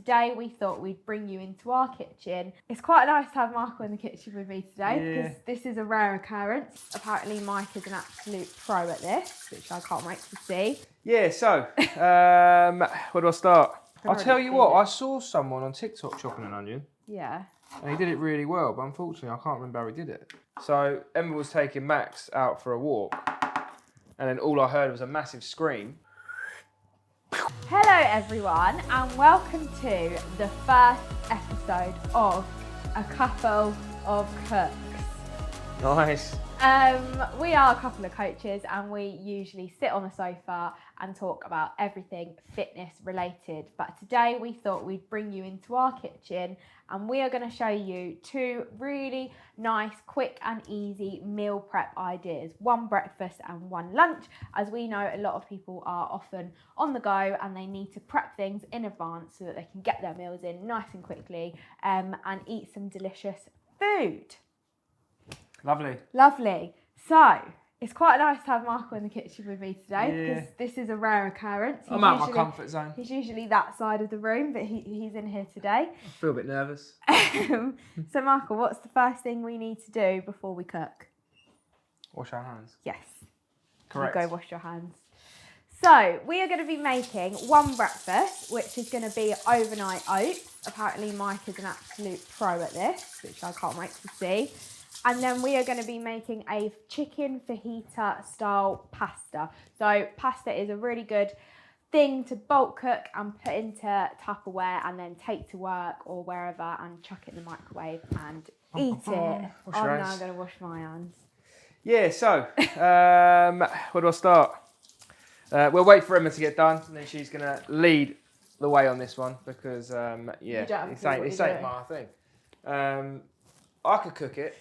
today we thought we'd bring you into our kitchen. It's quite nice to have Michael in the kitchen with me today because this is a rare occurrence. Apparently Mike is an absolute pro at this, which I can't wait to see. Yeah, so, where do I start? I'll tell you what, I saw someone on TikTok chopping an onion. Yeah. And he did it really well, but unfortunately I can't remember how he did it. So Emma was taking Max out for a walk, and then all I heard was a massive scream. Hello everyone, and welcome to the first episode of A Couple of Cooks. Nice. We are a couple of coaches and we usually sit on the sofa and talk about everything fitness related. But today we thought we'd bring you into our kitchen and we are going to show you two really nice, quick and easy meal prep ideas. One breakfast and one lunch, as we know a lot of people are often on the go and they need to prep things in advance so that they can get their meals in nice and quickly and eat some delicious food. Lovely. Lovely. So, it's quite nice to have Michael in the kitchen with me today because this is a rare occurrence. I'm out of my comfort zone. He's usually that side of the room, but he's in here today. I feel a bit nervous. So, Michael, what's the first thing we need to do before we cook? Wash our hands. Yes. Correct. You go wash your hands. So, we are going to be making one breakfast, which is going to be overnight oats. Apparently, Mike is an absolute pro at this, which I can't wait to see. And then we are going to be making a chicken fajita style pasta. So pasta is a really good thing to bulk cook and put into Tupperware and then take to work or wherever and chuck it in the microwave and eat it. I'm now going to wash my hands. Yeah, so, where do I start? We'll wait for Emma to get done and then she's going to lead the way on this one because, this ain't my thing. I could cook it.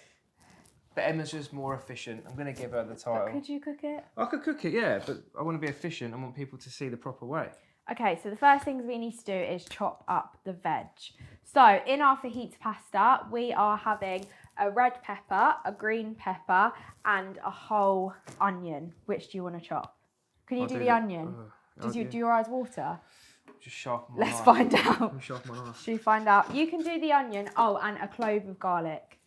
But Emma's just more efficient. I'm going to give her the title. But could you cook it? I could cook it, yeah, but I want to be efficient. I want people to see the proper way. Okay, so the first things we need to do is chop up the veg. So in our fajita pasta, we are having a red pepper, a green pepper, and a whole onion. Which do you want to chop? Can you do the onion? Do your eyes water? Just sharpen my knife. Let's find out. Sharpen my knife. Should we find out? You can do the onion. Oh, and a clove of garlic.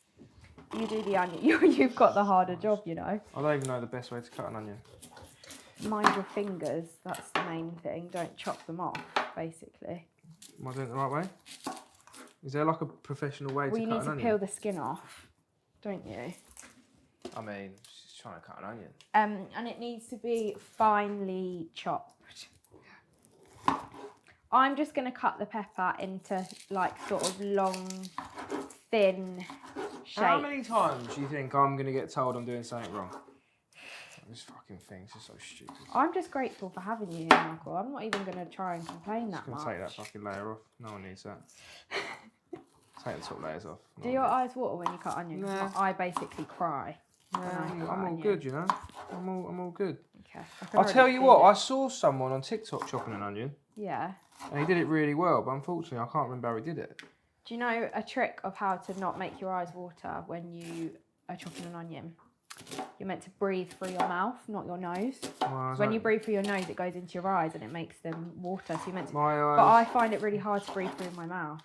You do the onion. You've got the harder job, you know. I don't even know the best way to cut an onion. Mind your fingers. That's the main thing. Don't chop them off, basically. Am I doing it the right way? Is there like a professional way to cut an onion? Well, you need to peel the skin off, don't you? I mean, she's trying to cut an onion. And it needs to be finely chopped. I'm just going to cut the pepper into like sort of long, thin shape. How many times do you think I'm going to get told I'm doing something wrong? This fucking thing's just so stupid. I'm just grateful for having you here, Michael. I'm not even going to try and complain that much. I'm going to take that fucking layer off. No one needs that. Take the top layers off. Do your eyes water when you cut onions? Nah. I basically cry. I'm all good, you know. I'm all good. Okay. I'll tell you what, I saw someone on TikTok chopping an onion. Yeah. And he did it really well, but unfortunately I can't remember how he did it. Do you know a trick of how to not make your eyes water when you are chopping an onion? You're meant to breathe through your mouth, not your nose. When you breathe through your nose, it goes into your eyes and it makes them water. So you're meant to. But I find it really hard to breathe through my mouth.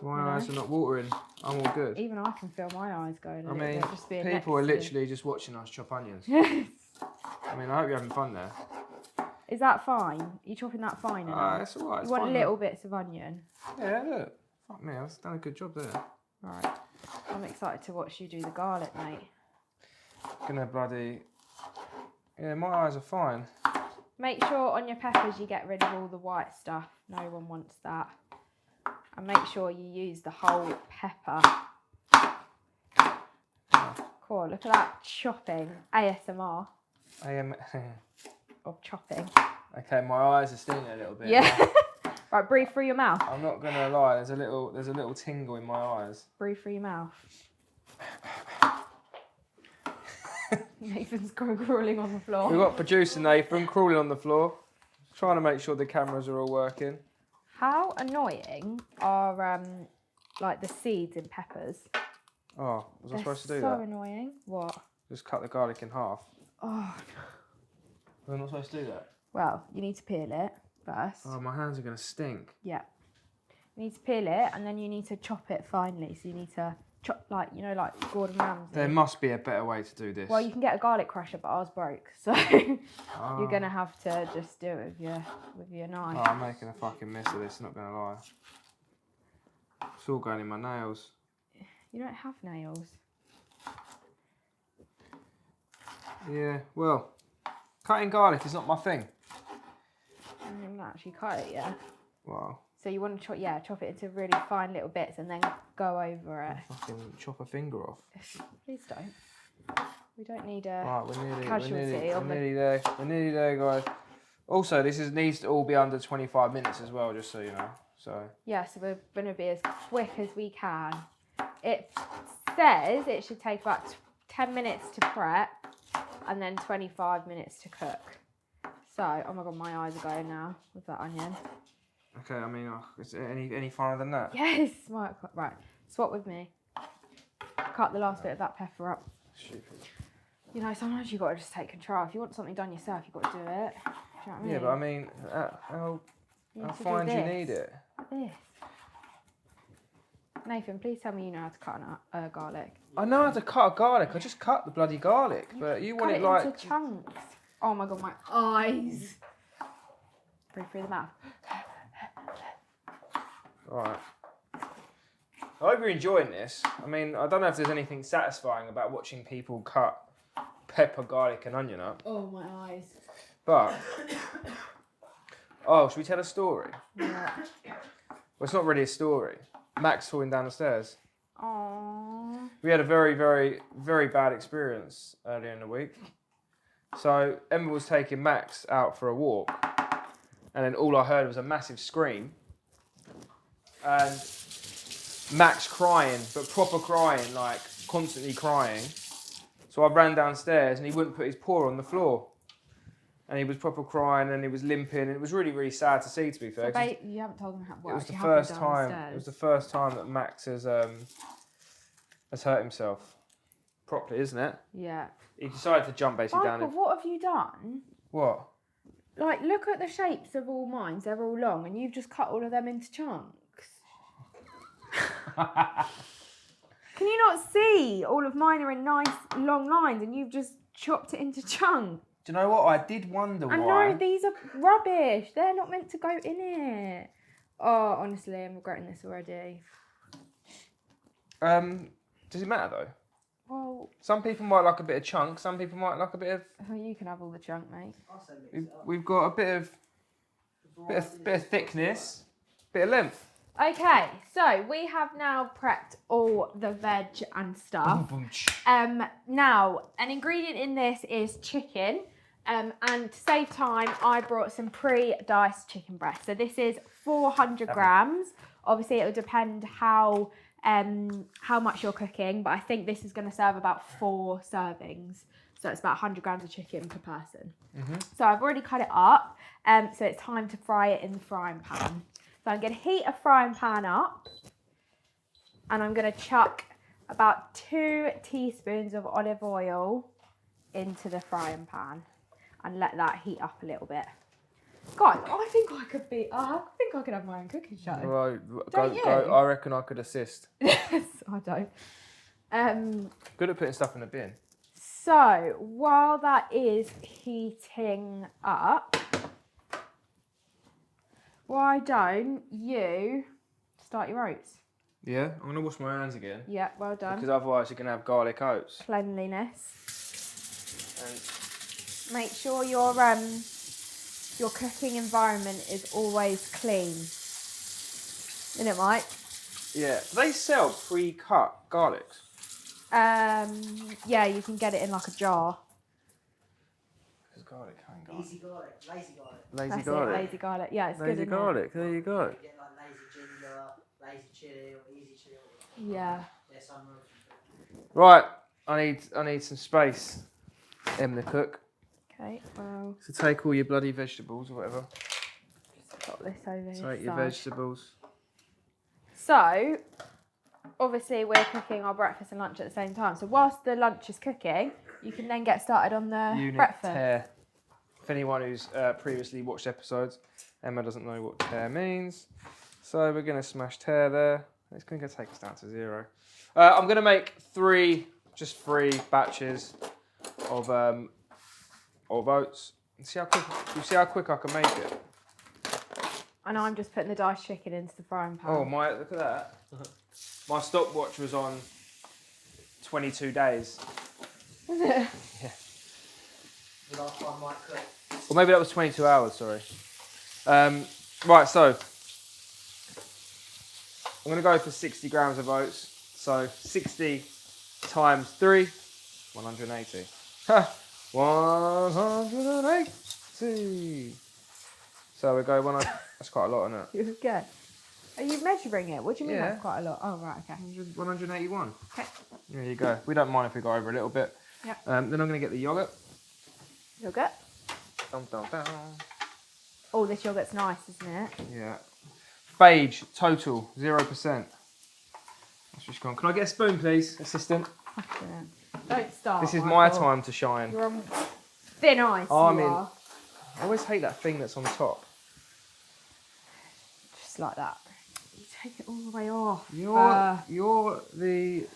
My eyes are not watering. I'm all good. Even I can feel my eyes going. I mean, people are literally just watching us chop onions. I mean, I hope you're having fun there. Is that fine? Are you chopping that fine enough? That's all right. You want little bits of onion? Yeah, look. Fuck me, I've done a good job there. Right. I'm excited to watch you do the garlic, mate. Gonna bloody... Yeah, my eyes are fine. Make sure on your peppers you get rid of all the white stuff. No one wants that. And make sure you use the whole pepper. Cool, look at that chopping. ASMR. Of chopping. Okay, my eyes are stinging a little bit. Yeah. Right, breathe through your mouth. I'm not gonna lie, there's a little tingle in my eyes. Breathe through your mouth. Nathan's crawling on the floor. We've got producer Nathan crawling on the floor, trying to make sure the cameras are all working. How annoying are like the seeds in peppers? Oh, was I supposed to do that? So annoying. What? Just cut the garlic in half. Oh. Was I not supposed to do that? Well, you need to peel it first. Oh, my hands are gonna stink. Yeah. You need to peel it, and then you need to chop it finely. So you need to chop like Gordon Ramsay. There must be a better way to do this. Well, you can get a garlic crusher, but ours broke, so you're gonna have to just do it with your knife. Oh, I'm making a fucking mess of this. Not gonna lie. It's all going in my nails. You don't have nails. Yeah. Well, cutting garlic is not my thing. I haven't actually cut it yet. Wow. So you want to chop it into really fine little bits and then go over it. Fucking chop a finger off. Please don't. We don't need a right, casualty. We're nearly there. We're nearly there, guys. Also, needs to all be under 25 minutes as well, just so you know. So. Yeah, so we're going to be as quick as we can. It says it should take about 10 minutes to prep and then 25 minutes to cook. So, oh my god, my eyes are going now with that onion. Okay, I mean, is it any finer than that? Yes, right. Swap with me. Cut the last bit of that pepper up. Stupid. You know, sometimes you've got to just take control. If you want something done yourself, you've got to do it. Do you know what I mean? Yeah, but I mean, how fine do you need it? Like this. Nathan, please tell me you know how to cut garlic. I know how to cut a garlic. I just cut the bloody garlic, but you want it like into chunks. Oh my god, my eyes. Breathe through the mouth. Alright. I hope you're enjoying this. I mean, I don't know if there's anything satisfying about watching people cut pepper, garlic and onion up. Oh, my eyes. But, should we tell a story? Yeah. Well, it's not really a story. Max falling down the stairs. Aww. We had a very, very, very bad experience earlier in the week. So, Emma was taking Max out for a walk. And then all I heard was a massive scream. And Max crying, but proper crying, like constantly crying. So I ran downstairs and he wouldn't put his paw on the floor. And he was proper crying and he was limping. And it was really, really sad to see, to be fair. So you haven't told him what it was the actually first happened time. downstairs. It was the first time that Max has hurt himself properly, isn't it? Yeah. He decided to jump basically down. But what have you done? What? Like, look at the shapes of all mines. They're all long, and you've just cut all of them into chunks. Can you not see? All of mine are in nice long lines, and you've just chopped it into chunks. Do you know what? I did wonder why. I know, these are rubbish. They're not meant to go in it. Oh, honestly, I'm regretting this already. Does it matter though? Well, some people might like a bit of chunk. Some people might like a bit of. Oh, you can have all the chunk, mate. We've got a bit of thickness, bit of length. Okay, so we have now prepped all the veg and stuff. Now, an ingredient in this is chicken. And to save time, I brought some pre-diced chicken breast. So this is 400 grams. Obviously, it will depend how much you're cooking, but I think this is going to serve about 4 servings. So it's about 100 grams of chicken per person. Mm-hmm. So I've already cut it up. So it's time to fry it in the frying pan. So I'm going to heat a frying pan up, and I'm going to chuck about 2 teaspoons of olive oil into the frying pan and let that heat up a little bit. Guys, I think I could have my own cooking show. Right, Don't you? I reckon I could assist. Yes, I don't. Good at putting stuff in the bin. So while that is heating up, why don't you start your oats? Yeah, I'm gonna wash my hands again. Yeah, well done. Because otherwise you're gonna have garlic oats. Cleanliness. And make sure your cooking environment is always clean. Isn't it, Mike? Yeah. Do they sell pre-cut garlics? Yeah, you can get it in like a jar. Because garlic ain't garlic. Easy garlic, lazy garlic. Lazy garlic. Lazy garlic. Yeah, it's lazy good. Garlic. There you go. You get like lazy ginger, lazy chili, or easy chili. Yeah. There's some. Right. I need some space. The cook. Okay. Well. So take all your bloody vegetables or whatever. Just got this over here. Take your vegetables. So, obviously, we're cooking our breakfast and lunch at the same time. So whilst the lunch is cooking, you can then get started on the Unit breakfast. tear. If anyone who's previously watched episodes, Emma doesn't know what tear means. So we're going to smash tear there. It's going to take us down to 0. I'm going to make just three batches of oats. And see how quick I can make it. And I'm just putting the diced chicken into the frying pan. Oh my! Look at that. My stopwatch was on 22 days. Was it? Yeah. The last one might cook. Or maybe that was 22 hours. Sorry. Right. So I'm going to go for 60 grams of oats. So 60 times 3, 180. 180. So we go that's quite a lot, isn't it? You good. Are you measuring it? What do you mean Yeah. that's quite a lot? Oh, right, okay. 181. Okay. There you go. We don't mind if we go over a little bit. Yep. Then I'm going to get the yogurt. Yogurt? Dum, dum, dum. Oh, this yogurt's nice, isn't it? Yeah. Phage, total, 0%. That's just gone. Can I get a spoon, please, assistant? Don't start. This is Michael. my time to shine. You're on thin ice. Oh, I you mean- are. I always hate that thing that's on top. Just like that. You take it all the way off. You're the...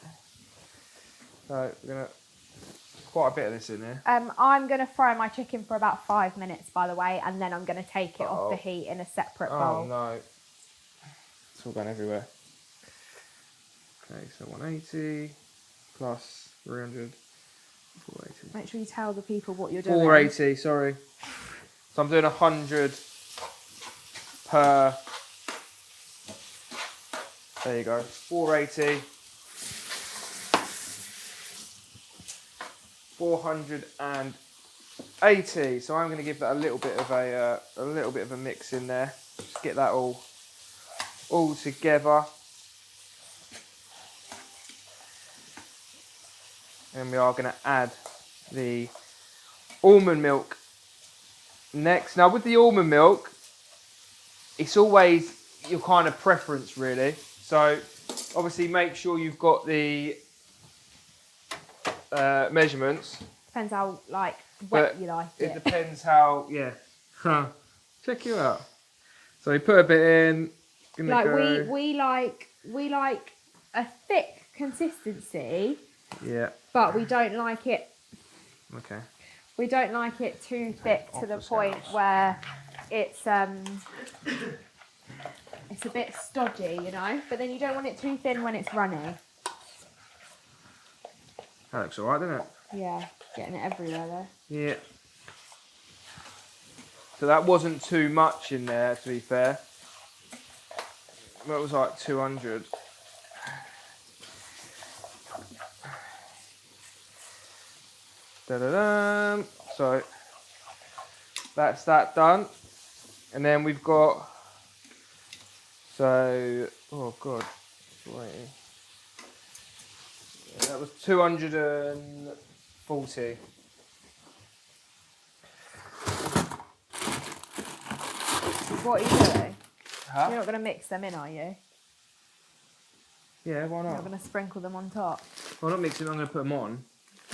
So, we're going to... Quite a bit of this in there. I'm going to fry my chicken for about 5 minutes, by the way, and then I'm going to take it off the heat in a separate bowl. Oh, no. It's all going everywhere. Okay, so 180 plus 300, 480. Make sure you tell the people what you're doing. 480, sorry. So I'm doing 100 per... There you go. 480. 480. So I'm going to give that a little bit of a mix in there. Just get that all together. And we are going to add the almond milk next. Now with the almond milk, it's always your kind of preference really. So obviously make sure you've got the measurements. Depends how wet you like it. It depends how, yeah. Check you out. So we put a bit in. We like a thick consistency. Yeah. But we don't like it. Okay. We don't like it too thick to the point where it's a bit stodgy, you know. But then you don't want it too thin when it's runny. That looks alright, doesn't it? Yeah, getting it everywhere there. Yeah. So that wasn't too much in there, to be fair. That was like 200. Da-da-da. So that's that done. And then we've got, oh God, wait. Yeah, that was 240. What are you doing? Huh? You're not going to mix them in, are you? Yeah, why You're not? not going to sprinkle them on top? Well, not mixing, I'm going to put them on.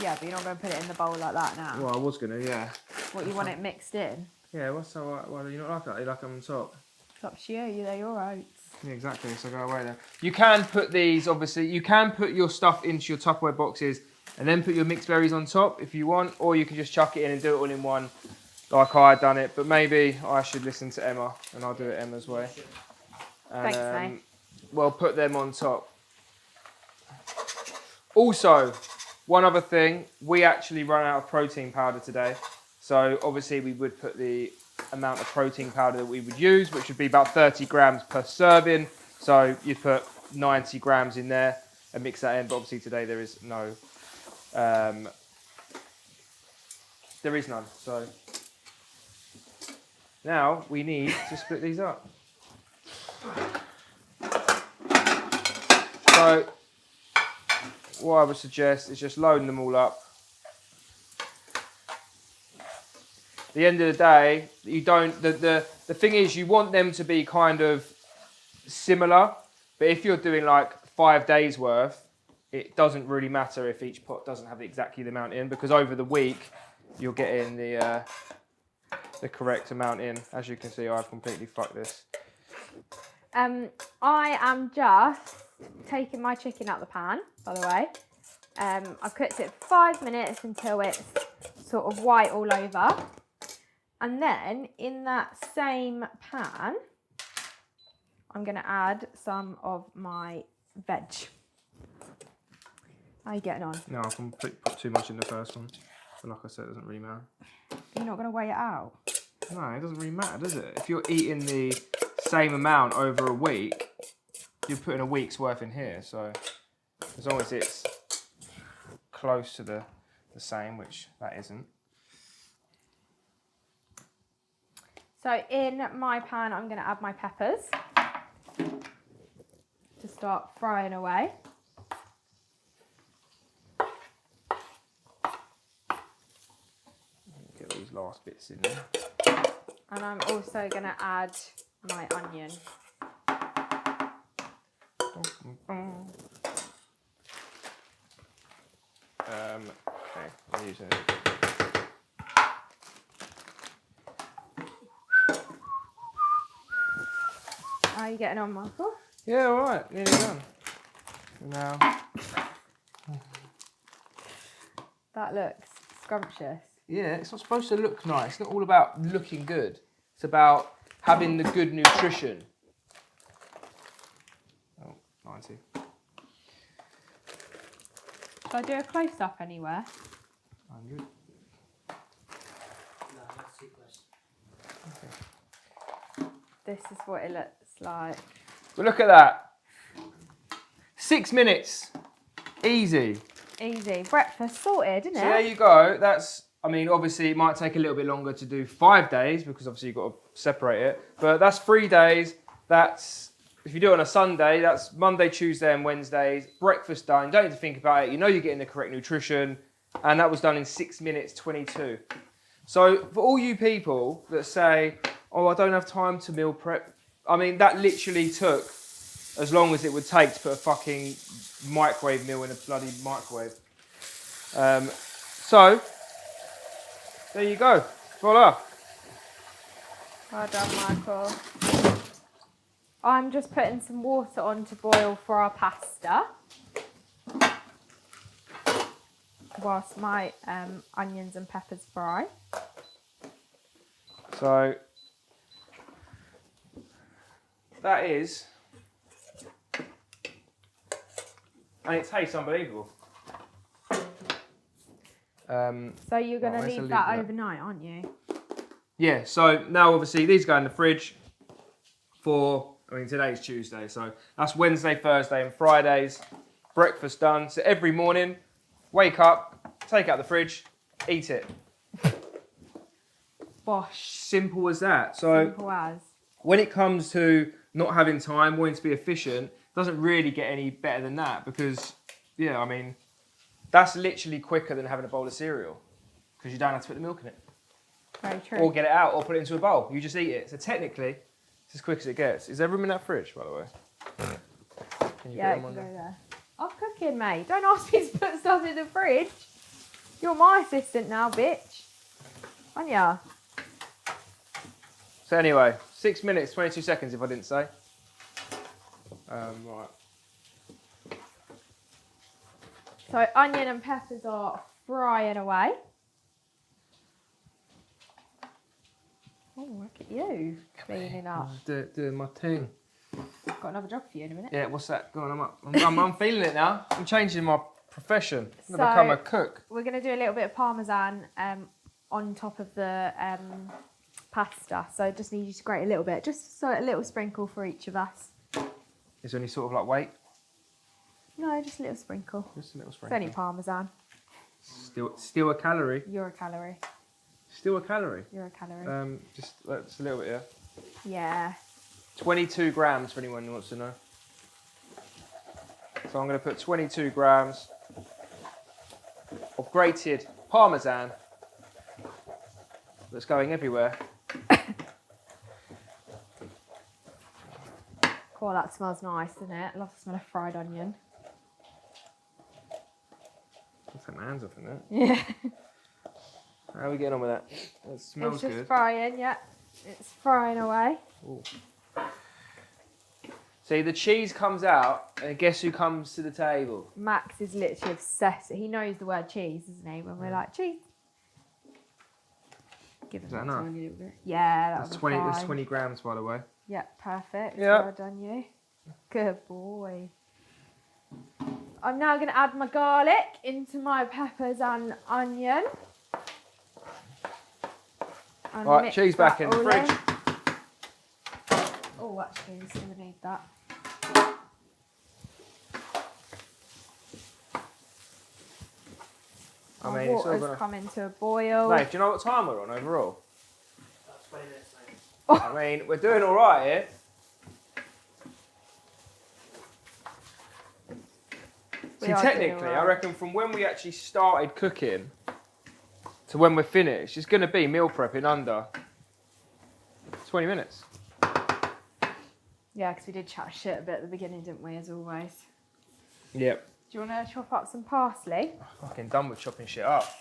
Yeah, but you're not going to put it in the bowl like that now. Well, I was going to, yeah. What, you want it mixed in? Yeah, what's so, why do you not like that? You like them on top? It's up to you, they're your oats. Yeah, exactly, so go away then. You can put these, obviously, you can put your stuff into your Tupperware boxes and then put your mixed berries on top if you want, or you can just chuck it in and do it all in one like I had done it, but maybe I should listen to Emma and I'll do it Emma's way. And, Thanks, mate. Well, put them on top. Also, one other thing, we actually run out of protein powder today. So obviously we would put the amount of protein powder that we would use, which would be about 30 grams per serving. So you'd put 90 grams in there and mix that in. But obviously today there is no, there is none. So now we need to split these up. So what I would suggest is just loading them all up. At the end of the day, you don't. The thing is, you want them to be kind of similar. But if you're doing like 5 days worth, it doesn't really matter if each pot doesn't have exactly the amount in, because over the week you're getting the correct amount in. As you can see, I've completely fucked this. I am just taking my chicken out the pan, by the way. I've cooked it for 5 minutes until it's sort of white all over. And then in that same pan, I'm going to add some of my veg. How are you getting on? No, I can put too much in the first one. But like I said, it doesn't really matter. You're not going to weigh it out? No, it doesn't really matter, does it? If you're eating the same amount over a week, you're putting a week's worth in here. So as long as it's close to the same, which that isn't. So in my pan, I'm going to add my peppers to start frying away. Get these last bits in there. And I'm also going to add my onion. Okay, I'm using it. How are you getting on, Michael? Yeah, all right, nearly done. Now, That looks scrumptious. yeah, it's not supposed to look nice. It's not all about looking good. It's about having the good nutrition. Oh, 90. Should I do a close-up anywhere? 100. No, that's too close. Okay. This is what it looks like. But look at that. 6 minutes. Easy. Easy. Breakfast sorted, isn't it? So there you go. That's, I mean, obviously it might take a little bit longer to do 5 days because obviously you've got to separate it. But that's 3 days. That's, if you do it on a Sunday, that's Monday, Tuesday and Wednesdays. Breakfast done. You don't need to think about it. You know you're getting the correct nutrition. And that was done in 6 minutes 22. So for all you people that say, oh, I don't have time to meal prep. I mean, that literally took as long as it would take to put a fucking microwave meal in a bloody microwave. So, there you go. Voila. Well done, Michael. I'm just putting some water on to boil for our pasta. Whilst my onions and peppers fry. So, that is, and it tastes unbelievable. So you're going to where's the leave lid that for that? overnight, aren't you? Yeah, so now obviously these go in the fridge for, I mean today's Tuesday, so that's Wednesday, Thursday and Fridays. Breakfast done. So every morning, wake up, take out the fridge, eat it. Bosh. Simple as that. So Simple as. when it comes to not having time, wanting to be efficient, it doesn't really get any better than that because, yeah, I mean, that's literally quicker than having a bowl of cereal because you don't have to put the milk in it. Very true. Or get it out or put it into a bowl. You just eat it. So technically, it's as quick as it gets. Is there room in that fridge, by the way? Can you Yeah, put it them can on go there? there. I'm cooking, mate. Don't ask me to put stuff in the fridge. You're my assistant now, bitch. Aren't ya? So anyway, 6 minutes, 22 seconds if I didn't say. Right. So onion and peppers are frying away. Oh, look at you cleaning up. Doing my thing. Got another job for you in a minute. Yeah, what's that? Go on, I'm up. I'm feeling it now. I'm changing my profession. I'm going to So- become a cook. We're going to do a little bit of parmesan on top of the pasta. So I just need you to grate a little bit, just so a little sprinkle for each of us. Is there any sort of like weight? No, just a little sprinkle. Just a little It's sprinkle. only parmesan. Still a calorie. You're a calorie. Still a calorie. You're a calorie. Just a little bit, yeah. Yeah. 22 grams for anyone who wants to know. So I'm going to put 22 grams of grated parmesan that's going everywhere. Cool, that smells nice, doesn't it? I love the smell of fried onion. I'll take my hands off in that. Yeah. How are we getting on with that? It smells It's just good. frying, yeah. It's frying away. Ooh. See, the cheese comes out, and guess who comes to the table? Max is literally obsessed. He knows the word cheese, doesn't he? When we're like, cheese. Give him that a enough? tiny little bit. Yeah, That's 20. That's 20 grams, by the way. Yeah, perfect. Yeah. Well done, you. Good boy. I'm now going to add my garlic into my peppers and onion. And All right, mix cheese back that in the all fridge. Oh, actually, we still need that. I My mean, it's all water's gonna... coming to a boil. Dave, do you know what time we're on overall? About 20 minutes, mate. I mean, we're doing all right here. We See, are doing technically, all I right. reckon from when we actually started cooking to when we're finished, it's going to be meal prep in under 20 minutes. Yeah, because we did chat shit a bit at the beginning, didn't we, as always? Yep. Do you want to chop up some parsley? Fucking done with chopping shit up.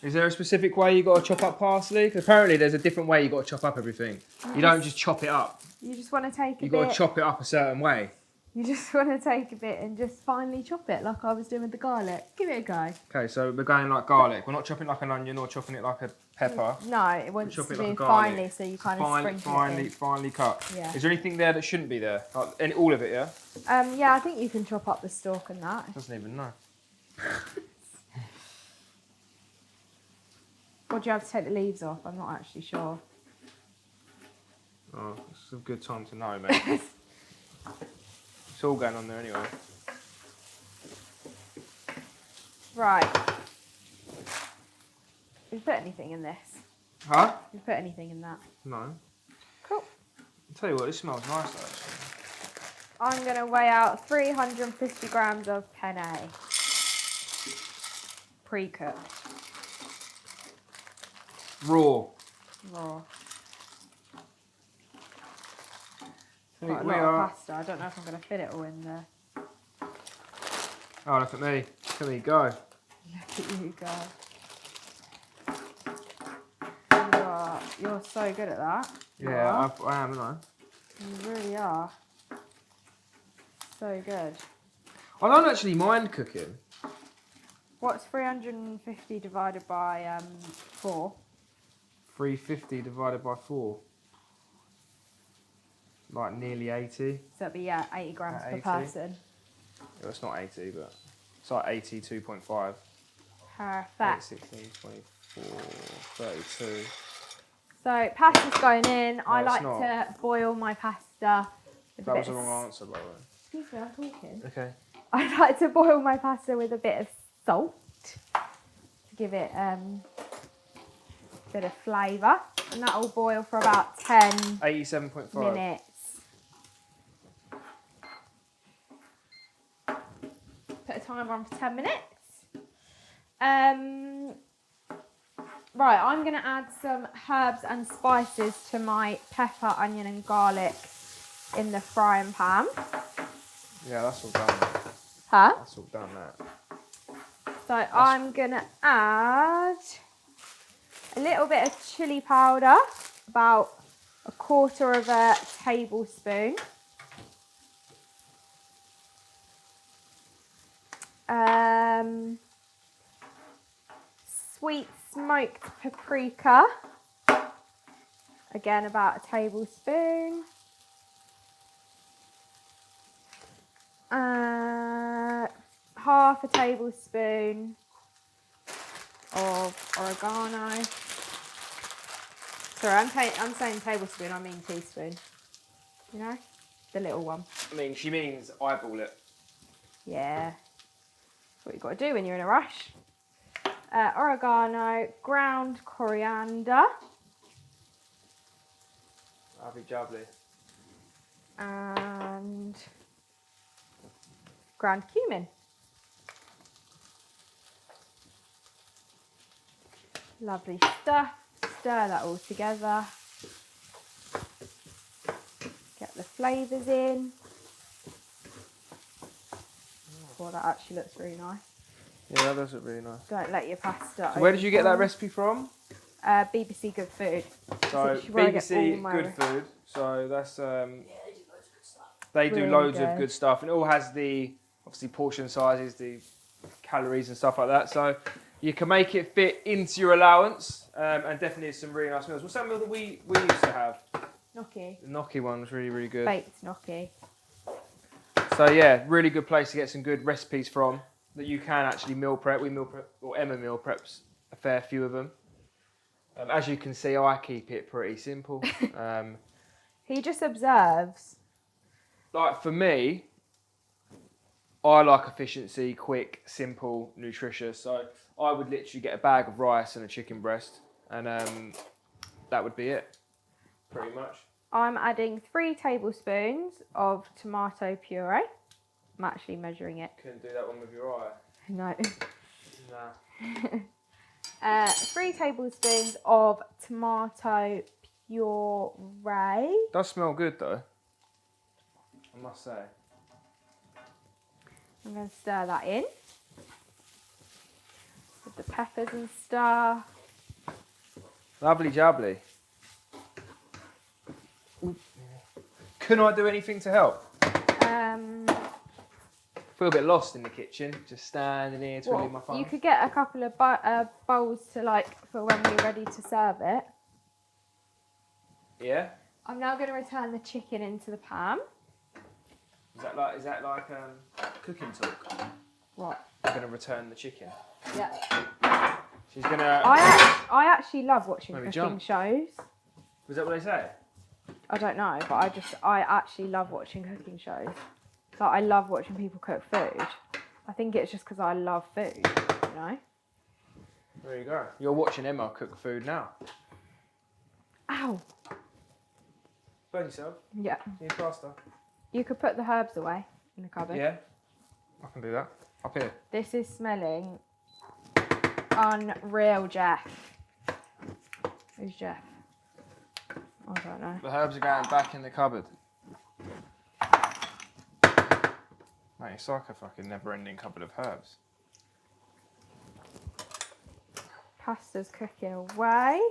Is there a specific way you got to chop up parsley? 'Cause apparently there's a different way you got to chop up everything. You don't just chop it up. You just want to take a You bit. got to chop it up a certain way. You just want to take a bit and just finely chop it, like I was doing with the garlic. Give it a go. Okay, so we're going like garlic. We're not chopping like an onion or chopping it like a pepper. No, it wants Chop to it be like a garlic. finely, so you kind of sprinkle it in. Finely cut. Yeah. Is there anything there that shouldn't be there? Like, all of it, yeah? Yeah, I think you can chop up the stalk and that. Doesn't even know. Or do you have to take the leaves off? I'm not actually sure. Oh, it's a good time to know, mate. It's all going on there anyway. Right. Did you put anything in this? Huh? Did you put anything in that? No. Cool. I'll tell you what, this smells nice actually. I'm going to weigh out 350 grams of penne. Pre-cooked. Raw. Raw. So Quite a we lot are... of pasta. I don't know if I'm going to fit it all in there. Oh, look at me. Look at me go. Look at you go. You're so good at that. You Yeah, are. I am, aren't You really are. So good. I don't actually mind cooking. What's 350 divided by 4? 350 divided by 4. Like nearly 80. So that'd be 80 grams per 80. person. Well, it's not 80, but it's like 82.5. Perfect. 8, 16, 24, 32. So pasta's going in. I it's like not. to boil my pasta with That a was bit the of... wrong answer, by the way. Excuse me, I'm talking. Okay. I like to boil my pasta with a bit of salt to give it a bit of flavour. And that'll boil for about 10 87.5. minutes. Put a timer on for 10 minutes. Right, I'm going to add some herbs and spices to my pepper, onion and garlic in the frying pan. Yeah, that's all done. Huh? That's all done, that. So I'm going to add a little bit of chilli powder, about 1/4 tablespoon. Sweet smoked paprika, again about 1 tablespoon. Half a tablespoon of oregano. Sorry, I'm saying tablespoon, I mean teaspoon. You know? The little one. I mean, she means eyeball it. Yeah. That's what you've got to do when you're in a rush. Oregano, ground coriander. Lovely jubbly. And ground cumin. Lovely stuff. Stir that all together. Get the flavours in. Well, that actually looks really nice. Yeah, that does look really nice. Don't let your pasta. So where did you get that recipe from? BBC Good Food. So This is where I get all BBC my Good Food. So that's Yeah, they do loads of good stuff. They do Really loads of good. good stuff, and it all has the obviously portion sizes, the calories and stuff like that. So you can make it fit into your allowance, and definitely some really nice meals. What's that meal that we used to have? Gnocchi. The gnocchi one was really, really good. Baked gnocchi. So yeah, really good place to get some good recipes from that you can actually meal prep. We meal prep, or Emma meal preps a fair few of them. As you can see, I keep it pretty simple. He just observes. Like for me, I like efficiency, quick, simple, nutritious. So I would literally get a bag of rice and a chicken breast, and that would be it, pretty much. I'm adding 3 tablespoons of tomato puree. I'm actually measuring it. Couldn't do that one with your eye. No. Nah. 3 tablespoons of tomato puree. Does smell good though, I must say. I'm going to stir that in with the peppers and stuff. Lovely jubbly. Couldn't I do anything to help? Feel a bit lost in the kitchen, just standing here twiddling my thumbs. You could get a couple of bowls to for when we're ready to serve it. Yeah. I'm now going to return the chicken into the pan. Is that like cooking talk? What? I'm gonna return the chicken. Yeah. She's gonna. I actually love watching Maybe cooking jump. shows. Was that what they say? I don't know, but I actually love watching cooking shows. Like I love watching people cook food. I think it's just because I love food, you know. There you go. You're watching Emma cook food now. Ow. Burn yourself. Yeah. Need plaster. You could put the herbs away in the cupboard. Yeah. I can do that. Up here. This is smelling unreal, Jeff. Who's Jeff? I don't know. The herbs are going back in the cupboard. Mate, it's like a fucking never-ending cupboard of herbs. Pasta's cooking away.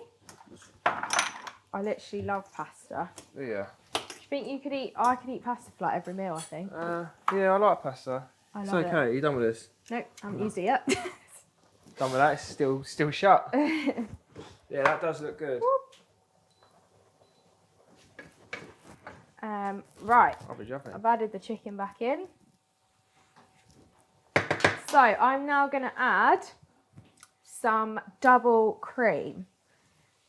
I literally love pasta. Yeah. Do you think you could eat? I could eat pasta for like every meal, I think. Yeah, I like pasta. I It's love okay. You done with this? Nope, I haven't used it yet. Done with that? It's still shut. Yeah, that does look good. Right, I'll be jumping. I've added the chicken back in. So I'm now going to add some double cream.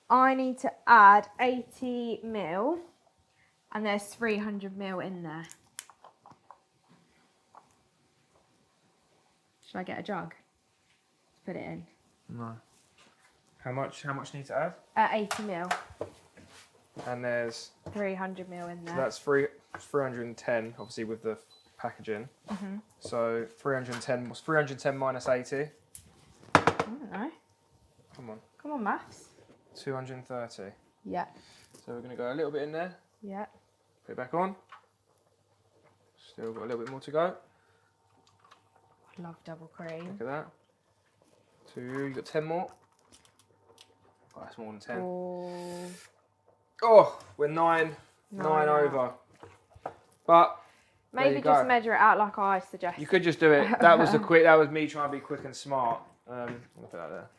I need to add 80 ml, and there's 300 ml in there. Should I get a jug to put it in? No. How much need to add? 80 ml, And there's 300 ml in there. so that's 310, obviously with the packaging. Mhm. So 310 was 310 minus 80. I don't know. Come on, maths. 230. Yeah, So we're gonna go a little bit in there. yeah. Put it back on. Still got a little bit more to go. I love double cream. Look at that. You got 10 more. Oh, that's more than 10. Oh, we're nine over. But maybe you just go. measure it out like I suggested. You could just do it. That was me trying to be quick and smart. Look at that there.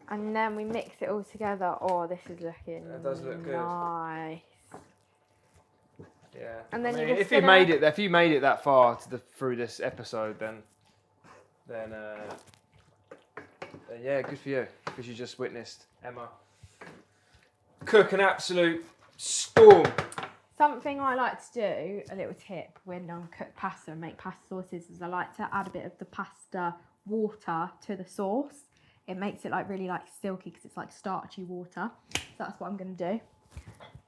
And then we mix it all together. Oh, this is looking It does look good. nice. Yeah. And then I mean, you're just if you made it that far through this episode, then yeah, good for you, because you just witnessed Emma cook an absolute storm. Something I like to do, a little tip when I cook pasta and make pasta sauces, is I like to add a bit of the pasta water to the sauce. It makes it really silky because it's like starchy water. So that's what I'm going to do.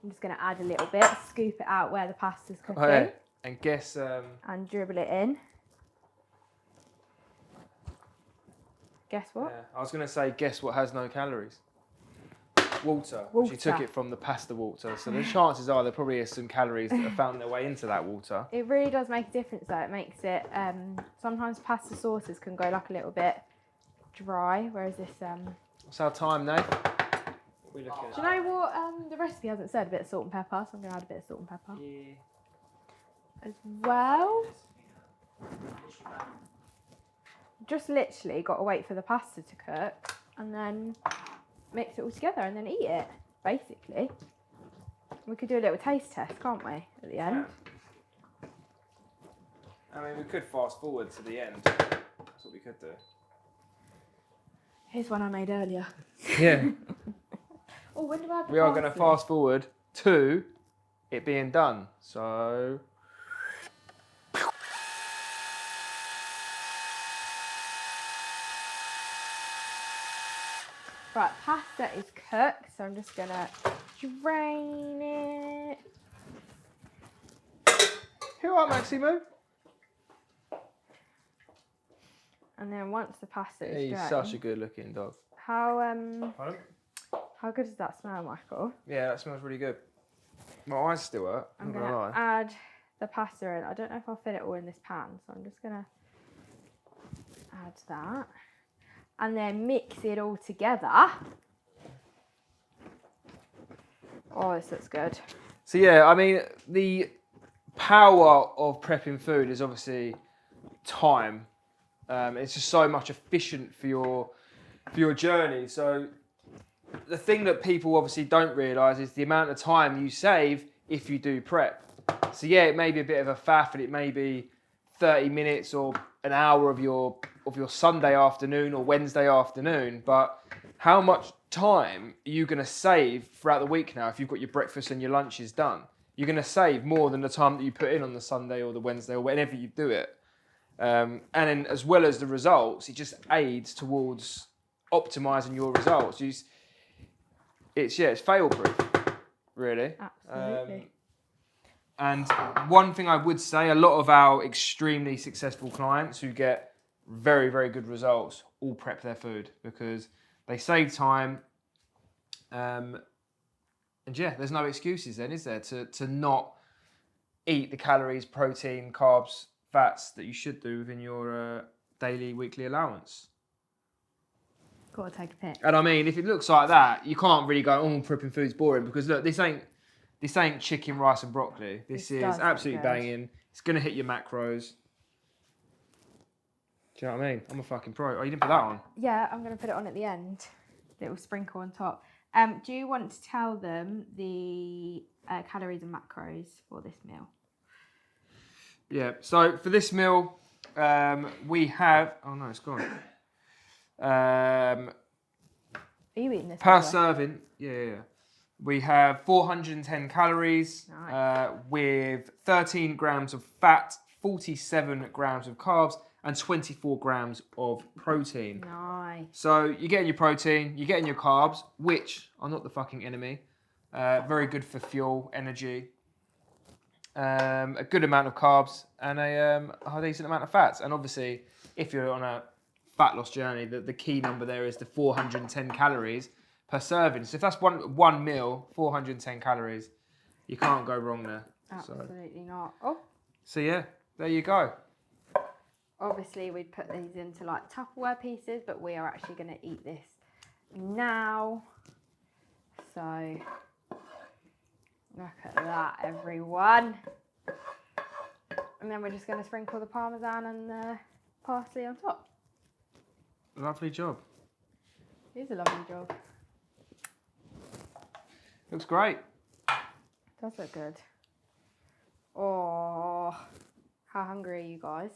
I'm just going to add a little bit, scoop it out where the pasta's cooking. Oh, yeah. And guess... and dribble it in. Guess what? Yeah, I was going to say, guess what has no calories? Water. She took it from the pasta water. So the chances are there probably is some calories that have found their way into that water. It really does make a difference though. It makes it... sometimes pasta sauces can go a little bit dry, whereas this... What's our time, Nate? What are we looking at? Do you know what the recipe hasn't said? A bit of salt and pepper, so I'm going to add a bit of salt and pepper. as well. Just literally got to wait for the pasta to cook and then mix it all together and then eat it, basically. We could do a little taste test, can't we, at the end? Yeah. I mean, we could fast forward to the end. That's what we could do. Here's one I made earlier. Yeah. Oh, when do I have the We are going to parsley? fast forward to it being done. So... Right, pasta is cooked, so I'm just going to drain it. Here are Maximo. And then once the pasta is He's drained... such a good looking dog. How Pardon? how good does that smell, Michael? Yeah, that smells really good. My eyes still hurt, I'm not going gonna to lie. add the pasta in. I don't know if I'll fit it all in this pan, so I'm just going to add that. And then mix it all together. Oh, this looks good. So yeah, I mean, the power of prepping food is obviously time. It's just so much efficient for your journey. So the thing that people obviously don't realise is the amount of time you save if you do prep. So yeah, it may be a bit of a faff, and it may be 30 minutes or an hour of your Sunday afternoon or Wednesday afternoon, but how much time are you going to save throughout the week now if you've got your breakfast and your lunches done? You're going to save more than the time that you put in on the Sunday or the Wednesday or whenever you do it. And then as well as the results, it just aids towards optimising your results. It's fail-proof, really. Absolutely. And one thing I would say, a lot of our extremely successful clients who get very, very good results all prep their food because they save time. And yeah, there's no excuses then, is there, to not eat the calories, protein, carbs, fats that you should do within your daily, weekly allowance. Got to take a pic. And I mean, if it looks like that, you can't really go, oh, prepping food's boring, because look, this ain't chicken, rice and broccoli. This is absolutely banging. It's going to hit your macros. Do you know what I mean? I'm a fucking pro. Oh, you didn't put that on? Yeah, I'm going to put it on at the end. Little sprinkle on top. Do you want to tell them the calories and macros for this meal? Yeah, so for this meal, we have... Oh, no, it's gone. Are you eating this? Per serving, yeah. We have 410 calories with 13 grams of fat, 47 grams of carbs, and 24 grams of protein. Nice. So you're getting your protein, you're getting your carbs, which are not the fucking enemy. Very good for fuel, energy. A good amount of carbs and a decent amount of fats. And obviously, if you're on a fat loss journey, the key number there is the 410 calories per serving. So if that's one meal, 410 calories, you can't go wrong there. Absolutely not. Oh. So yeah, there you go. Obviously, we'd put these into like Tupperware pieces, but we are actually going to eat this now. So look at that, everyone. And then we're just going to sprinkle the parmesan and the parsley on top. Lovely job. It is a lovely job. Looks great. Does look good. Oh, how hungry are you guys?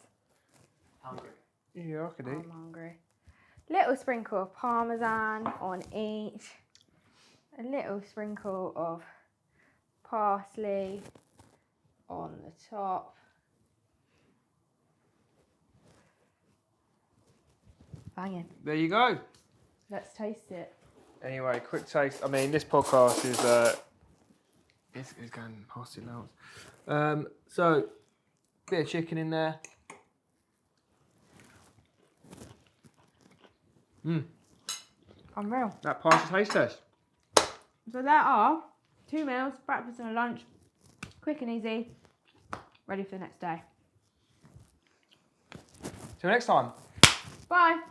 Hungry. Yeah, I could eat. I'm hungry. Little sprinkle of parmesan on each. A little sprinkle of parsley on the top. Banging. There you go. Let's taste it. Anyway, quick taste. I mean, this podcast is it's going past it now. So, bit of chicken in there. Unreal. That passed the taste test. So there are 2 meals, breakfast and a lunch. Quick and easy. Ready for the next day. Till next time. Bye.